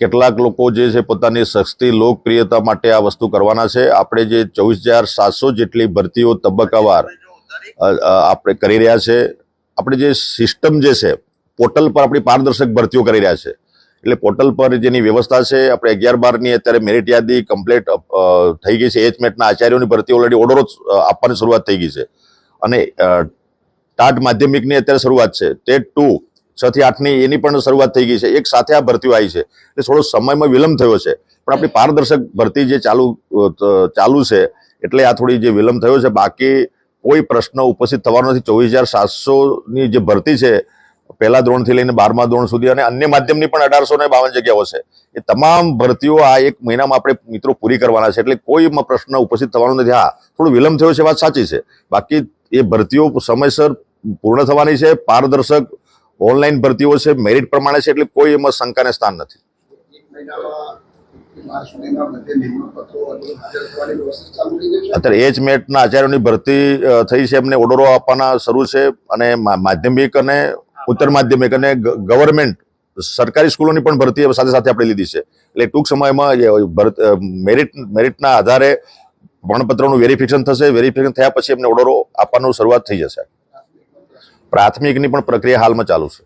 કેટલાક લોકો જે છે પોતાની સસ્તી લોકપ્રિયતા માટે આ વસ્તુ કરવાના છે। આપણે જે 24,700 જેટલી ભરતીઓ તબક્કાવાર આપણે કરી રહ્યા છે। આપણે જે સિસ્ટમ જે છે પોર્ટલ પર આપણી પારદર્શક ભરતીઓ કરી રહ્યા છે, એટલે પોર્ટલ પર જેની વ્યવસ્થા છે આપણે 11-12ની અત્યારે મેરિટ યાદી કમ્પ્લીટ થઈ ગઈ છે। એચમેટના આચાર્યોની ભરતી ઓલરેડી ઓર્ડરો આપવાની શરૂઆત થઈ ગઈ છે અને ટાટ માધ્યમિકની અત્યારે શરૂઆત છે। ટેટ 2 6 થી 8ની એની પણ શરૂઆત થઈ ગઈ છે। એક સાથે આ ભરતીઓ આવી છે એટલે થોડો સમયમાં વિલંબ થયો છે, પણ આપણી પારદર્શક ભરતી જે ચાલુ છે એટલે આ થોડી જે વિલંબ થયો છે। બાકી કોઈ પ્રશ્ન ઉપસ્થિત થવાનો નથી। 24,700ની જે ભરતી છે પહેલા ધોરણથી લઈને 12મા ધોરણ સુધી અને અન્ય માધ્યમની પણ 1852 જગ્યાઓ છે। એ તમામ ભરતીઓ આ એક મહિનામાં આપણે મિત્રો પૂરી કરવાના છે, એટલે કોઈ પ્રશ્ન ઉપસ્થિત થવાનો નથી। હા, થોડો વિલંબ થયો છે, વાત સાચી છે, બાકી એ ભરતીઓ સમયસર પૂર્ણ થવાની છે। પારદર્શક ઓનલાઈન ભરતીઓ છે, મેરિટ પ્રમાણે છે, એટલે કોઈ એમાં શંકાને સ્થાન નથી। અત્યારે એચમેટના આચાર્યોની ભરતી થઈ છે, એમને ઓર્ડરો આપવાના શરૂ છે અને માધ્યમિક અને ઉત્તર માધ્યમિક અને ગવર્મેન્ટ સરકારી સ્કૂલોની પણ ભરતી સાથે સાથે આપણે લીધી છે, એટલે ટૂંક સમયમાં મેરિટના આધારે પ્રમાણપત્રોનું વેરિફિકેશન થશે। વેરિફિકેશન થયા પછી એમને ઓર્ડરો આપવાનું શરૂઆત થઈ જશે। પ્રાથમિકની પણ પ્રક્રિયા હાલમાં ચાલુ છે।